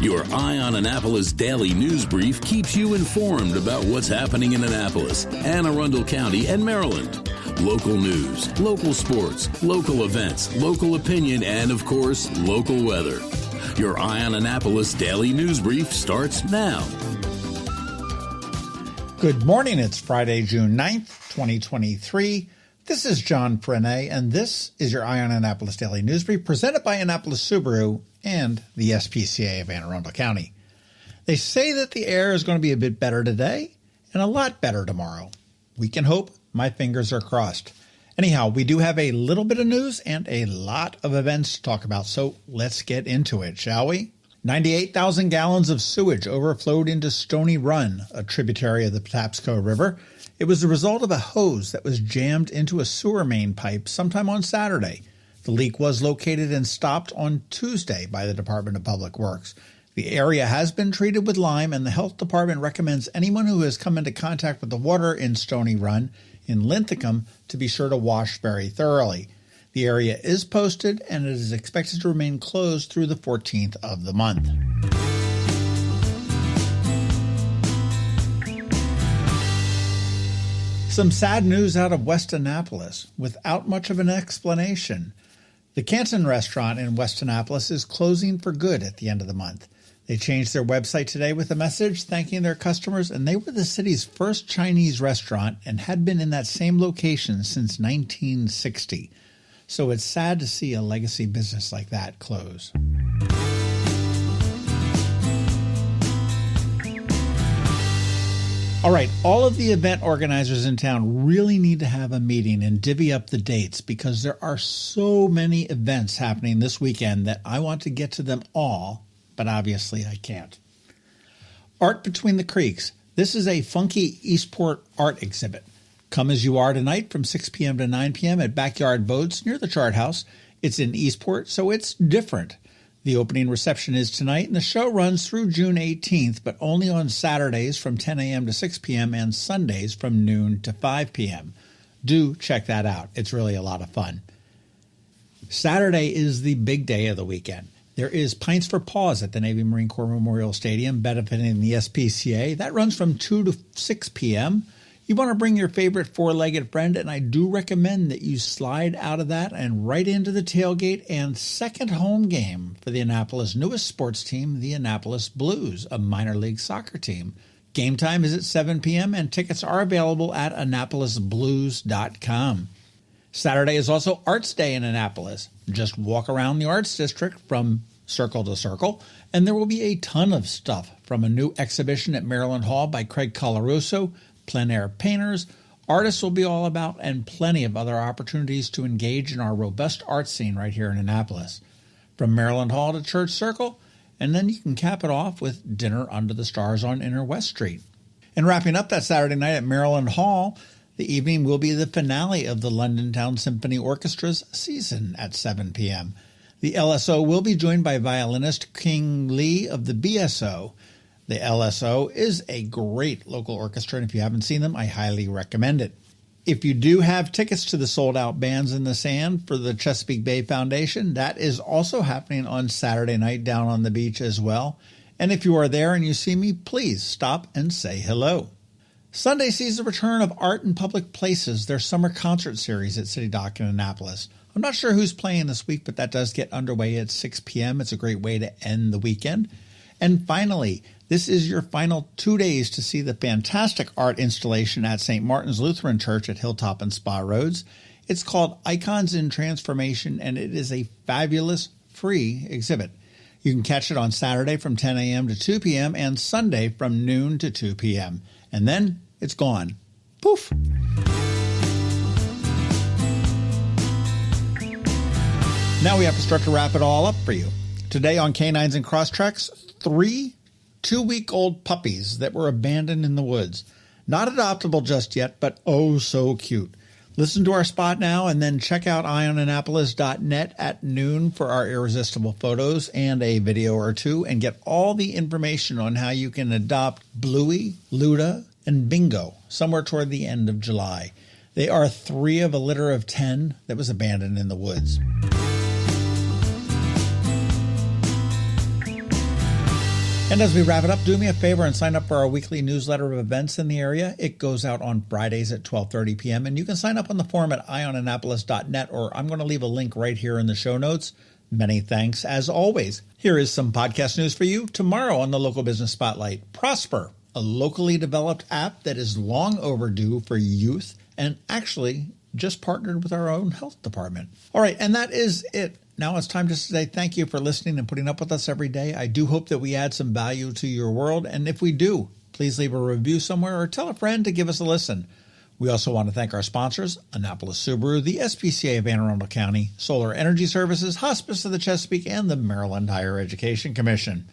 Your Eye on Annapolis daily news brief keeps you informed about what's happening in Annapolis and Arundel County and Maryland. Local news, local sports, local events, local opinion, and, of course, local weather. Your Eye on Annapolis daily news brief starts now. Good morning. It's Friday, June 9th, 2023. This is John Prene, and this is your Eye on Annapolis daily news brief presented by Annapolis Subaru and the SPCA of Anne Arundel County. They say that the air is going to be a bit better today and a lot better tomorrow. We can hope. My fingers are crossed. Anyhow, we do have a little bit of news and a lot of events to talk about, so let's get into it, shall we? 98,000 gallons of sewage overflowed into Stony Run, a tributary of the Patapsco River. It was the result of a hose that was jammed into a sewer main pipe sometime on Saturday. The leak was located and stopped on Tuesday by the Department of Public Works. The area has been treated with lime, and the health department recommends anyone who has come into contact with the water in Stony Run in Linthicum to be sure to wash very thoroughly. The area is posted, and it is expected to remain closed through the 14th of the month. Some sad news out of West Annapolis, without much of an explanation. The Canton Restaurant in West Annapolis is closing for good at the end of the month. They changed their website today with a message thanking their customers, and they were the city's first Chinese restaurant and had been in that same location since 1960. So it's sad to see a legacy business like that close. All right, all of the event organizers in town really need to have a meeting and divvy up the dates because there are so many events happening this weekend that I want to get to them all, but obviously I can't. Art Between the Creeks. This is a funky Eastport art exhibit. Come as you are tonight from 6 p.m. to 9 p.m. at Backyard Boats near the Chart House. It's in Eastport, so it's different. The opening reception is tonight, and the show runs through June 18th, but only on Saturdays from 10 a.m. to 6 p.m. and Sundays from noon to 5 p.m. Do check that out. It's really a lot of fun. Saturday is the big day of the weekend. There is Pints for Paws at the Navy Marine Corps Memorial Stadium, benefiting the SPCA. That runs from 2 to 6 p.m. You want to bring your favorite four-legged friend, and I do recommend that you slide out of that and right into the tailgate and second home game for the Annapolis' newest sports team, the Annapolis Blues, a minor league soccer team. Game time is at 7 p.m., and tickets are available at AnnapolisBlues.com. Saturday is also Arts Day in Annapolis. Just walk around the Arts District from circle to circle, and there will be a ton of stuff, from a new exhibition at Maryland Hall by Craig Colarusso, plein air painters, artists will be all about, and plenty of other opportunities to engage in our robust art scene right here in Annapolis. From Maryland Hall to Church Circle, and then you can cap it off with dinner under the stars on Inner West Street. And wrapping up that Saturday night at Maryland Hall, the evening will be the finale of the London Town Symphony Orchestra's season at 7 p.m. The LSO will be joined by violinist King Lee of the BSO. The LSO is a great local orchestra, and if you haven't seen them, I highly recommend it. If you do have tickets to the sold-out Bands in the Sand for the Chesapeake Bay Foundation, that is also happening on Saturday night down on the beach as well. And if you are there and you see me, please stop and say hello. Sunday sees the return of Art in Public Places, their summer concert series at City Dock in Annapolis. I'm not sure who's playing this week, but that does get underway at 6 p.m. It's a great way to end the weekend. And finally, this is your final 2 days to see the fantastic art installation at St. Martin's Lutheran Church at Hilltop and Spa Roads. It's called Icons in Transformation, and it is a fabulous free exhibit. You can catch it on Saturday from 10 a.m. to 2 p.m. and Sunday from noon to 2 p.m. And then it's gone. Poof! Now we have to start to wrap it all up for you. Today on Canines and Crosstreks, 3 2-week-old puppies that were abandoned in the woods. Not adoptable just yet, but oh so cute. Listen to our spot now and then check out eyeonannapolis.net at noon for our irresistible photos and a video or two, and get all the information on how you can adopt Bluey, Ludo, and Bingo somewhere toward the end of July. They are 3 of a litter of 10 that was abandoned in the woods. And as we wrap it up, do me a favor and sign up for our weekly newsletter of events in the area. It goes out on Fridays at 12:30 p.m. And you can sign up on the forum at eyeonannapolis.net, or I'm going to leave a link right here in the show notes. Many thanks, as always. Here is some podcast news for you. Tomorrow on the Local Business Spotlight, Prosper, a locally developed app that is long overdue for youth and actually just partnered with our own health department. All right, and that is it. Now it's time just to say thank you for listening and putting up with us every day. I do hope that we add some value to your world, and if we do, please leave a review somewhere or tell a friend to give us a listen. We also want to thank our sponsors, Annapolis Subaru, the SPCA of Anne Arundel County, Solar Energy Services, Hospice of the Chesapeake, and the Maryland Higher Education Commission.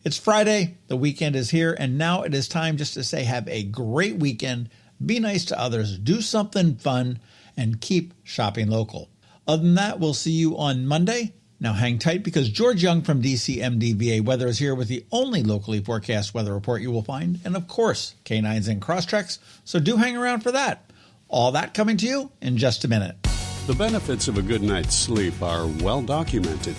It's Friday, the weekend is here, and now it is time just to say have a great weekend, be nice to others, do something fun, and keep shopping local. Other than that, we'll see you on Monday. Now hang tight because George Young from DCMDVA Weather is here with the only locally forecast weather report you will find, and of course, Canines and Crosstreks, so do hang around for that. All that coming to you in just a minute. The benefits of a good night's sleep are well documented.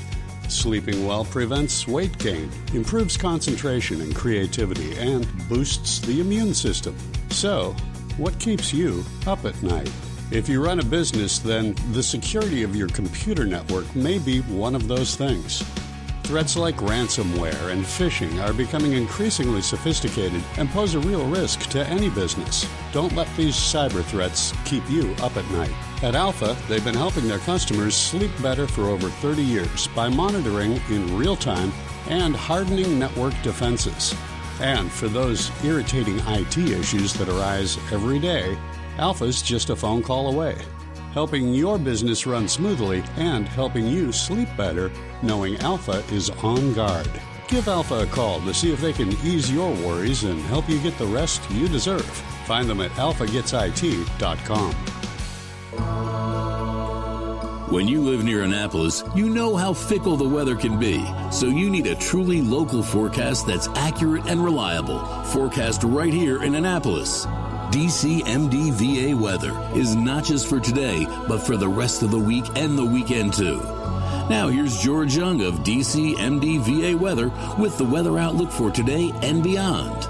Sleeping well prevents weight gain, improves concentration and creativity, and boosts the immune system. So, what keeps you up at night? If you run a business, then the security of your computer network may be one of those things. Threats like ransomware and phishing are becoming increasingly sophisticated and pose a real risk to any business. Don't let these cyber threats keep you up at night. At Alpha, they've been helping their customers sleep better for over 30 years by monitoring in real time and hardening network defenses. And for those irritating IT issues that arise every day, Alpha's just a phone call away, helping your business run smoothly and helping you sleep better, knowing Alpha is on guard. Give Alpha a call to see if they can ease your worries and help you get the rest you deserve. Find them at alphagetsit.com. When you live near Annapolis, you know how fickle the weather can be. So you need a truly local forecast that's accurate and reliable. Forecast right here in Annapolis. DCMDVA Weather is not just for today, but for the rest of the week and the weekend too. Now here's George Young of DCMDVA Weather with the weather outlook for today and beyond.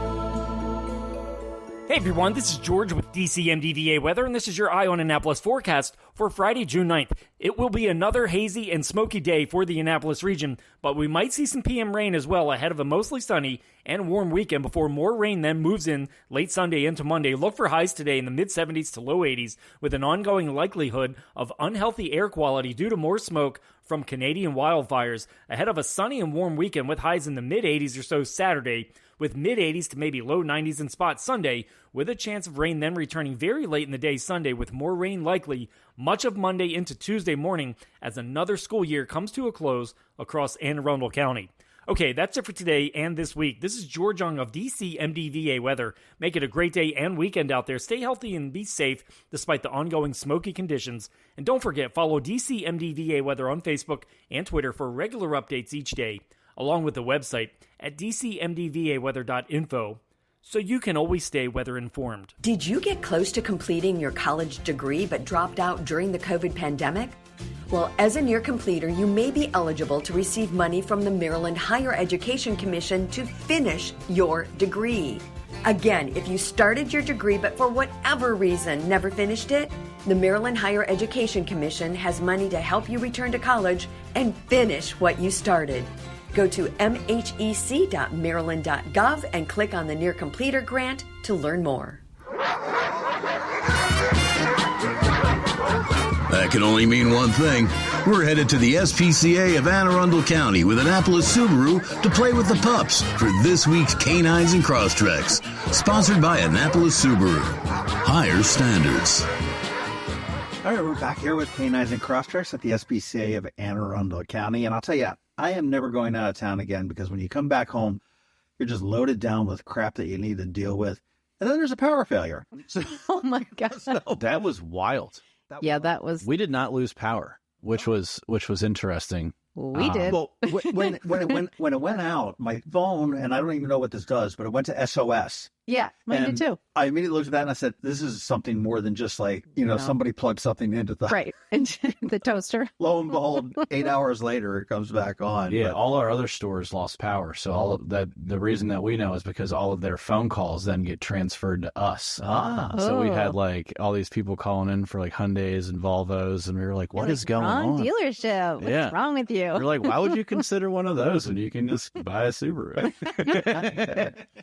Hey everyone, this is George with DCMDVA Weather, and this is your Eye on Annapolis forecast for Friday, June 9th. It will be another hazy and smoky day for the Annapolis region, but we might see some PM rain as well ahead of a mostly sunny and warm weekend before more rain then moves in late Sunday into Monday. Look for highs today in the mid-70s to low 80s with an ongoing likelihood of unhealthy air quality due to more smoke from Canadian wildfires ahead of a sunny and warm weekend with highs in the mid-80s or so Saturday, with mid-80s to maybe low 90s in spots Sunday, with a chance of rain then returning very late in the day Sunday, with more rain likely much of Monday into Tuesday morning as another school year comes to a close across Anne Arundel County. Okay, that's it for today and this week. This is George Young of DCMDVA Weather. Make it a great day and weekend out there. Stay healthy and be safe despite the ongoing smoky conditions. And don't forget, follow DCMDVA Weather on Facebook and Twitter for regular updates each day, along with the website at dcmdvaweather.info, so you can always stay weather informed. Did you get close to completing your college degree but dropped out during the COVID pandemic? Well, as a near completer, you may be eligible to receive money from the Maryland Higher Education Commission to finish your degree. Again, if you started your degree but for whatever reason never finished it, the Maryland Higher Education Commission has money to help you return to college and finish what you started. Go to mhec.maryland.gov and click on the Near Completer grant to learn more. That can only mean one thing. We're headed to the SPCA of Anne Arundel County with Annapolis Subaru to play with the pups for this week's Canines and Crosstreks. Sponsored by Annapolis Subaru. Higher standards. All right, we're back here with Canines and Crosstreks at the SPCA of Anne Arundel County. And I'll tell you, I am never going out of town again because when you come back home, you're just loaded down with crap that you need to deal with. And then there's a power failure. Oh, my God. That was wild. That was. We did not lose power, which was interesting. We did. Well, when it went out, my phone, and I don't even know what this does, but it went to SOS. Yeah, mine And did too. I immediately looked at that and I said, this is something more than just like, somebody plugged something into the Right. And the toaster. Lo and behold, 8 hours later, it comes back on. Yeah, But all our other stores lost power. So all of that, the reason that we know is because all of their phone calls then get transferred to us. So we had like all these people calling in for like Hyundais and Volvos, and we were like, "What is going Wrong on?" dealership. What's wrong with you? We're like, "Why would you consider one of those when you can just buy a Subaru?"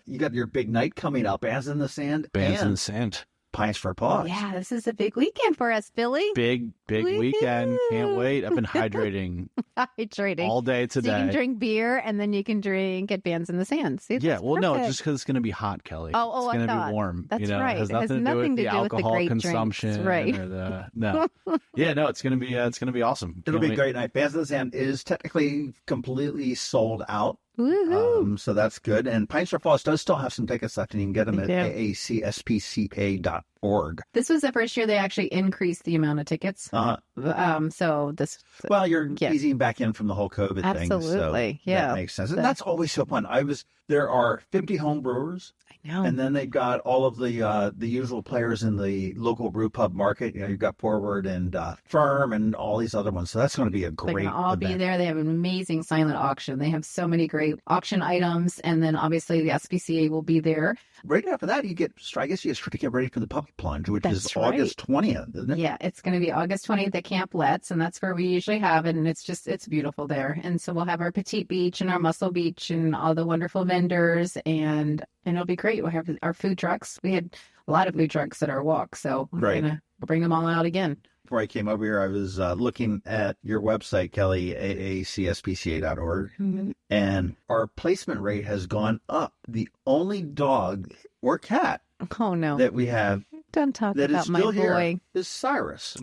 you got your big night coming up, Bands in the Sand Bands in and the Sand. Pints for Paws. Yeah, this is a big weekend for us, Billy. Big Woo-hoo. weekend. Can't wait. I've been hydrating Hydrating. all day So today. you can drink beer and then you can drink at Bands in the Sand. See, Yeah, that's well, no, perfect. just because it's going to be hot, Kelly. Oh, it's I going to thought. be warm. That's It right. has It has nothing to do with the alcohol grape drinks. consumption. Right. Or no. Yeah, no, it's going to be awesome. It'll Can't be a wait. great night. Bands in the Sand is technically completely sold out. Woohoo. So that's good. And Pints for Paws does still have some tickets left, and you can get them They at do. aacspca.org. This was the first year they actually increased the amount of tickets. So this. Well, you're Yeah. easing back in from the whole COVID thing. Absolutely, So yeah. That makes sense. And So- that's always so fun. There are 50 home brewers, I know. and then they've got all of the usual players in the local brew pub market. You've got Forward and Firm and all these other ones. So that's going to be a They're great going to all be event. there. They have an amazing silent auction. They have so many great auction items. And then obviously the SPCA will be there. Right after that, you get to get ready for the puppy plunge, which is That's right. August 20th, isn't it? Yeah, it's going to be August 20th at Camp Letts, and that's where we usually have it. And it's beautiful there. And so we'll have our Petite Beach and our Muscle Beach and all the wonderful vendors, and it'll be great. We'll have our food trucks. We had a lot of food trucks at our walk, so we're Right. going to bring them all out again. Before I came over here, I was looking at your website, Kelly, aacspca.org, and our placement rate has gone up. The only dog or cat Oh, no. that we have Don't talk that is about my still here boy. is Cyrus.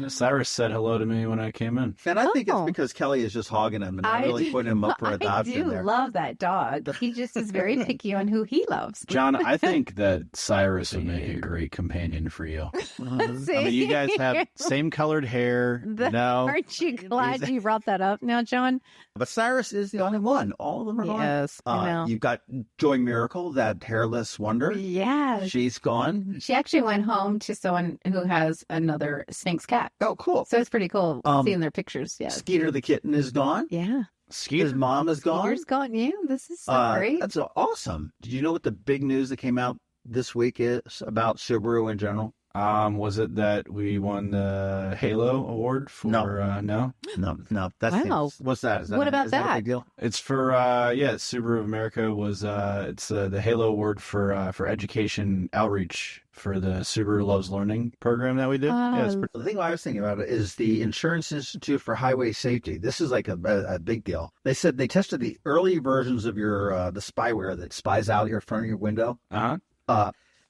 Cyrus said hello to me when I came in. And I think Oh. it's because Kelly is just hogging him and not really putting him up for adoption I do there. love that dog. He just is very picky on who he loves. John, I think that Cyrus would make a great companion for you. I mean, you guys have same colored hair. Aren't you glad you brought that up now, John? But Cyrus is the only one. All of them are gone. Yes, I know. You've got Joy Miracle, that hairless wonder. Yeah. She's gone. She actually went home to someone who has another Sphynx cat. Oh, cool. So it's pretty cool seeing their pictures. Yeah. Skeeter the kitten is gone. Yeah. His mom is gone. Skeeter's gone. Yeah. This is so great. That's awesome. Did you know what the big news that came out this week is about Subaru in general? Was it that we won the Halo Award for? No. No? No. That's Wow. what's that? Is that What about is that a that? big deal? It's for Subaru of America was it's the Halo Award for education outreach for the Subaru Loves Learning program that we did. Yeah, it's pretty, The thing I was thinking about it is the Insurance Institute for Highway Safety. This is like a big deal. They said they tested the early versions of your the spyware that spies out your front of your window.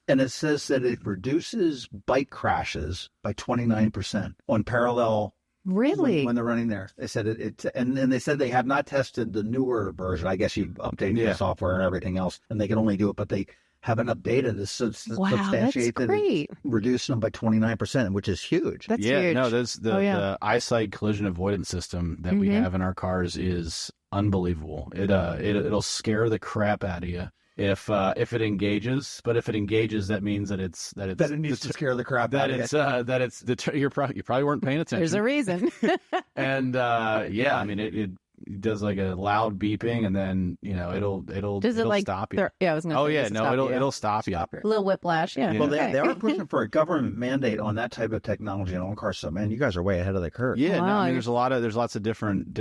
And it says that it reduces bike crashes by 29% on parallel. Really? When they're running there, they said and they said they have not tested the newer version. I guess you update the software and everything else, and they can only do it, but they haven't updated to substantiate that great. it's reducing them by 29%, which is huge. That's yeah, huge. no, the eyesight collision avoidance system that we have in our cars is unbelievable. It'll scare the crap out of you if it engages. But if it engages, that means that it needs to scare the crap out of you. you probably weren't paying attention. There's a reason. And I mean it does like a loud beeping, and then it'll Does it like stop you. I was gonna say, does it stop you? it'll stop you. A little whiplash. Yeah. Well, Okay. they are pushing for a government mandate on that type of technology in all cars. So, man, you guys are way ahead of the curve. Yeah, no, Wow, I mean, you're- there's lots of different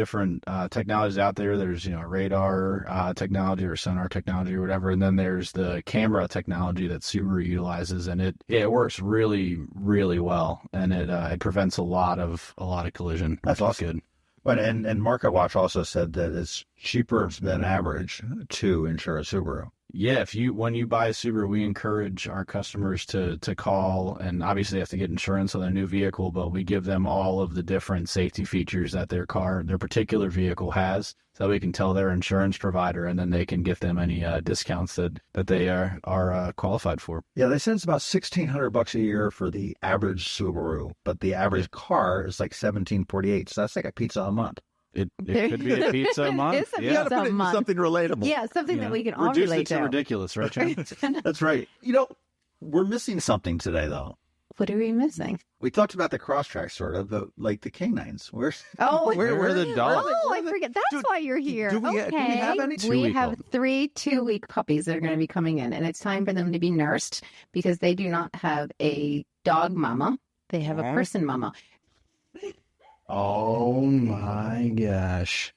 technologies out there. There's radar technology or sonar technology or whatever, and then there's the camera technology that Subaru utilizes, and it works really, really well, and it prevents a lot of collision. That's which is awesome. good. But and Market Watch also said that it's cheaper than average to insure a Subaru. Yeah, when you buy a Subaru, we encourage our customers to call, and obviously they have to get insurance on their new vehicle, but we give them all of the different safety features that their particular vehicle has, so we can tell their insurance provider, and then they can get them any discounts that they are qualified for. Yeah, they said it's about $1,600 a year for the average Subaru, but the average car is like $1,748. So that's like a pizza a month. It could be a pizza a month. It's a Yeah. pizza a month. Something relatable. Yeah, something that we can all Reduce relate it to to. ridiculous, right, Jen? That's right. You know, we're missing something today, though. What are we missing? We talked about the Crosstreks, sort of, like the Canines. Oh, Where are the dogs? Oh, I forget. That's why you're here. do we have any? We have Two-week-old. 3 2-week puppies that are going to be coming in, and it's time for them to be nursed because they do not have a dog mama. They have a person mama. Oh my gosh!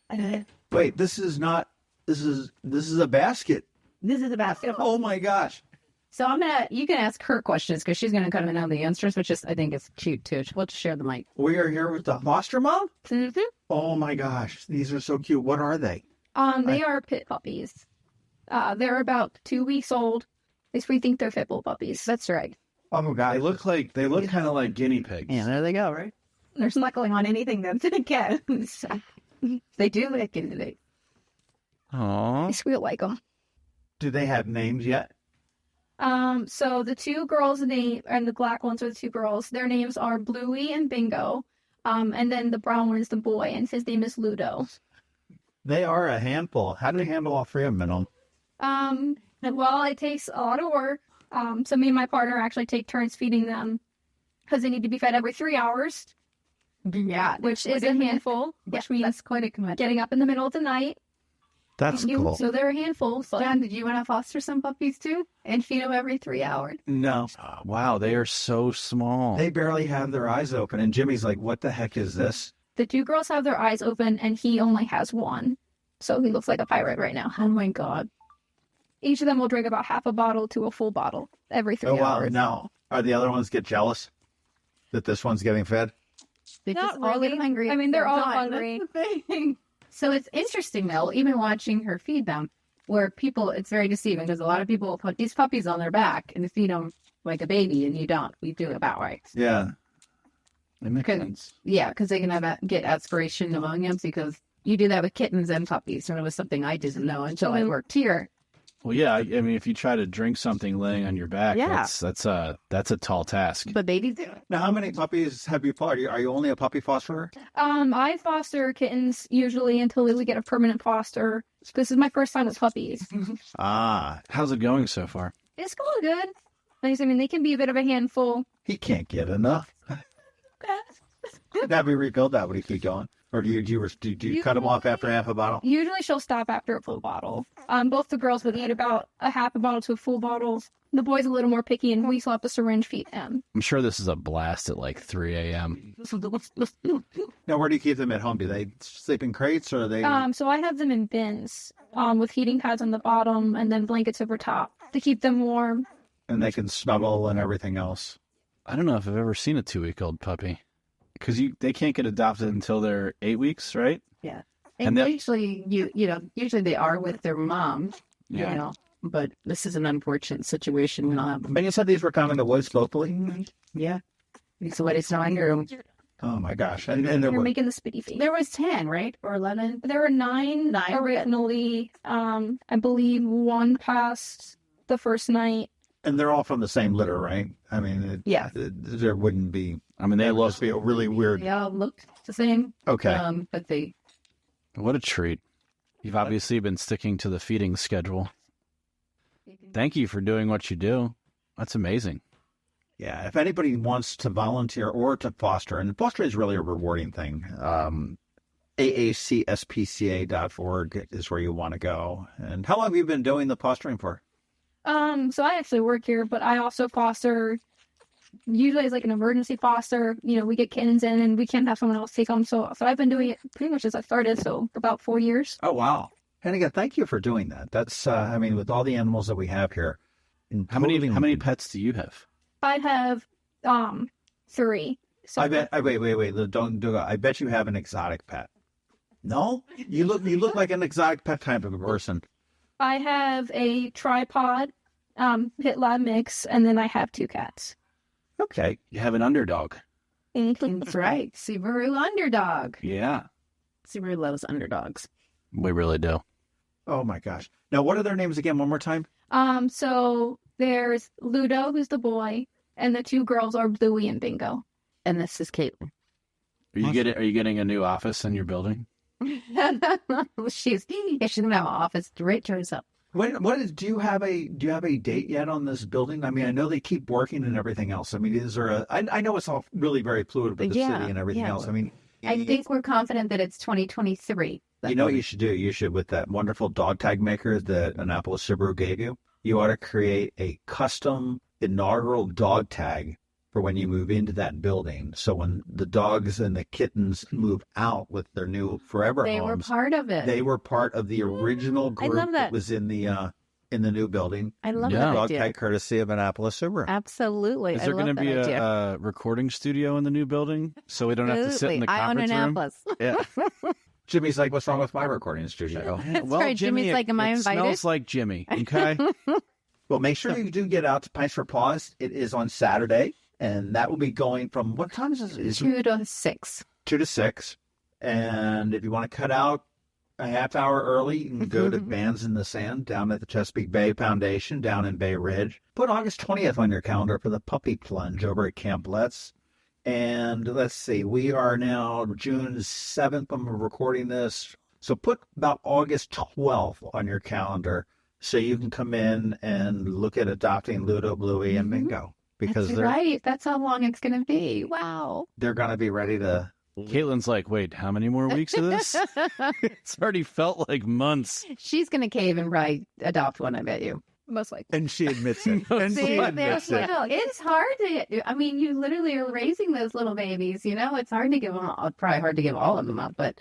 Wait, this is a basket. This is a basket. Oh my gosh. So you can ask her questions because she's going to come and know the answers, which is, I think is cute too. We'll just share the mic. We are here with the foster mom? Mm-hmm. Oh my gosh. These are so cute. What are they? They are pit puppies. They're about 2 weeks old. At least we think they're pit bull puppies. That's right. Oh my god. They look kind of like guinea pigs. Yeah, there they go, right? They're snuggling on anything that's in a cat. They do like it. Aww. They squeal like them. Do they have names yet? So the two girls' name and the black ones are the two girls. Their names are Bluey and Bingo. And then the brown one is the boy, and his name is Ludo. They are a handful. How do they handle all 3 of them at home? Well, it takes a lot of work. So me and my partner actually take turns feeding them because they need to be fed every 3 hours. Yeah, which is a handful. Which means that's quite a commitment. Getting up in the middle of the night. That's cool. So they're a handful. But John, did you want to foster some puppies too and feed them every 3 hours? No. Wow, they are so small. They barely have their eyes open. And Jimmy's like, what the heck is this? the two girls have their eyes open, and he only has one. So he looks like a pirate right now. Oh my God. Each of them will drink about half a bottle to a full bottle every 3 hours. Now, are the other ones get jealous that this one's getting fed? They Not just all really. get hungry. I mean, they're at the all same time. hungry. That's the thing. So it's interesting though, even watching her feed them, where people, it's very deceiving because a lot of people put these puppies on their back and feed them like a baby, and you don't. We do it about right. Yeah. It makes sense. Yeah, because they can get aspiration pneumonia because you do that with kittens and puppies. And it was something I didn't know until I worked here. Well, yeah. I mean, if you try to drink something laying on your back, Yeah. that's a tall task. But babies do it. Now, how many puppies have you fostered? Are you only a puppy fosterer? I foster kittens usually until we get a permanent foster. This is my first time with puppies. Ah, How's it going so far? It's going good. I mean, they can be a bit of a handful. he can't get enough. That we refilled that. Would he keep going? Or do you cut him off after half a bottle? Usually she'll stop after a full bottle. Both the girls would eat about a half a bottle to a full bottle. The boy's a little more picky, and we still have to syringe feed him. I'm sure this is a blast at like 3 a.m. Now, where do you keep them at home? Do they sleep in crates or are they? So I have them in bins with heating pads on the bottom and then blankets over top to keep them warm. And they can snuggle and everything else. I don't know if I've ever seen a 2-week-old puppy because they can't get adopted until they're 8 weeks, right? Yeah. And And that- usually, usually they are with their mom, Yeah. you know, but this is an unfortunate situation. We don't have them. And you said these were coming to woods locally? Yeah. So what is not here? Oh my gosh. And there You're were, making the spitty face. There was 10, right? Or 11? There were nine originally. I believe one passed the first night. and they're all from the same litter, right? I mean, Yeah. there wouldn't be. I mean, they That look. must be a really weird. They all looked the same. Okay. But they, What a treat. You've obviously been sticking to the feeding schedule. Thank you for doing what you do. That's amazing. Yeah, if anybody wants to volunteer or to foster, and foster is really a rewarding thing, AACSPCA.org is where you want to go. And how long have you been doing the fostering for? So I actually work here, but I also foster. Usually it's like an emergency foster. You know, we get kittens in and we can't have someone else take them. So I've been doing it pretty much as I started. So for about 4 years. Oh, wow. And again, thank you for doing that. That's, I mean, with all the animals that we have here. How many including- pets do you have? I have 3. So I bet, wait, don't do it. I bet you have an exotic pet. No? You look like an exotic pet type of a person. I have a tripod, pit lab mix, and then I have 2 cats. Okay. You have an underdog. that's right. Subaru underdog. Yeah, Subaru loves underdogs. we really do. Oh my gosh. Now, what are their names again? One more time? So there's Ludo, who's the boy, and the 2 girls are Bluey and Bingo. And this is Caitlin. Are you getting a new office in your building? She's gonna have an office right to herself. Do you have a date yet on this building? I mean, I know they keep working and everything else. I mean, is there I know it's all really very fluid with the city and everything else. I mean, I think we're confident that it's 2023. You know what you should do? You should, with that wonderful dog tag maker that Annapolis Subaru gave you, you ought to create a custom inaugural dog tag for when you move into that building. So when the dogs and the kittens move out with their new forever homes, they were part of it. They were part of the original group that was in the new building. I love that dog idea. Tag courtesy of Annapolis Subaru. Absolutely. Is there going to be a recording studio in the new building so we don't have to sit in the conference room? Annapolis. Yeah. Jimmy's like, what's wrong with my recording studio? That's well, right. Jimmy, Jimmy's like, am I invited? It smells like Jimmy, okay? Well, make sure you do get out to Pints for Paws. It is on Saturday, and that will be going from, what time is it? 2 to 6. 2 to 6. And if you want to cut out a half hour early, you can go to Bands in the Sand down at the Chesapeake Bay Foundation down in Bay Ridge. Put August 20th on your calendar for the Puppy Plunge over at Camp Letts. And let's see, we are now June 7th when we're recording this. So put about August 12th on your calendar so you can come in and look at adopting Ludo, Bluey, and Mingo. Because That's right. That's how long it's going to be. Wow. They're going to be ready to... Caitlin's like, wait, how many more weeks of this? It's already felt like months. She's going to cave and probably adopt one, I bet you. Most likely. And she admits it. It's hard to, I mean, you literally are raising those little babies, you know? It's hard to give them, probably hard to give all of them up, but...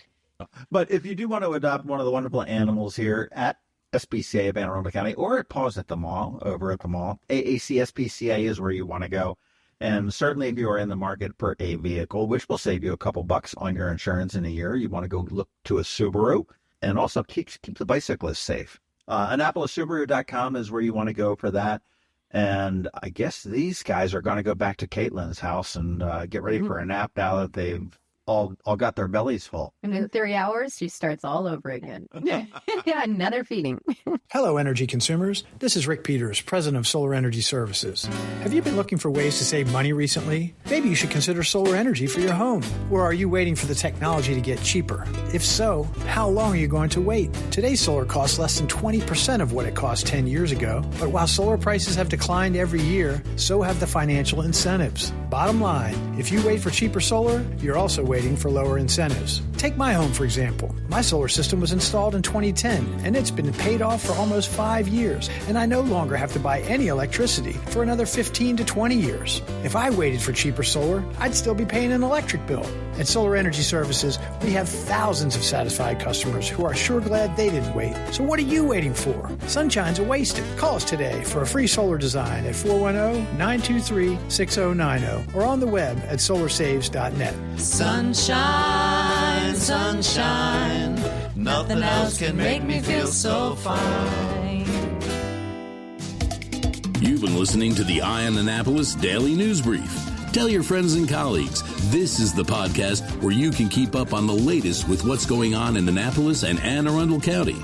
But if you do want to adopt one of the wonderful animals here at SPCA of Anne Arundel County or at Paws at the Mall, over at the mall, AAC SPCA is where you want to go. And certainly if you are in the market for a vehicle, which will save you a couple bucks on your insurance in a year, you want to go look to a Subaru and also keep the bicyclists safe. AnnapolisSubaru.com is where you want to go for that. And I guess these guys are going to go back to Caitlin's house and get ready for a nap now that they've all got their bellies full. And in 3 hours, she starts all over again. Yeah, another feeding. Hello, energy consumers. This is Rick Peters, president of Solar Energy Services. Have you been looking for ways to save money recently? Maybe you should consider solar energy for your home. Or are you waiting for the technology to get cheaper? If so, how long are you going to wait? Today's solar costs less than 20% of what it cost 10 years ago. But while solar prices have declined every year, so have the financial incentives. Bottom line, if you wait for cheaper solar, you're also waiting for lower incentives. Take my home, for example. My solar system was installed in 2010, and it's been paid off for almost 5 years, and I no longer have to buy any electricity for another 15 to 20 years. If I waited for cheaper solar, I'd still be paying an electric bill. At Solar Energy Services, we have thousands of satisfied customers who are sure glad they didn't wait. So what are you waiting for? Sunshine's a wasted. Call us today for a free solar design at 410-923-6090 or on the web at solarsaves.net. Sunshine, sunshine, nothing else can make me feel so fine. You've been listening to the Eye on Annapolis Daily News Brief. Tell your friends and colleagues, this is the podcast where you can keep up on the latest with what's going on in Annapolis and Anne Arundel County.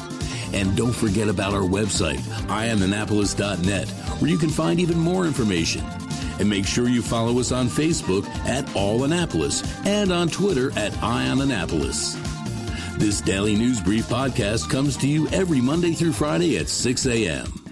And don't forget about our website, eyeonannapolis.net, where you can find even more information. And make sure you follow us on Facebook at All Annapolis and on Twitter at Eye on Annapolis. This Daily News Brief podcast comes to you every Monday through Friday at 6 a.m.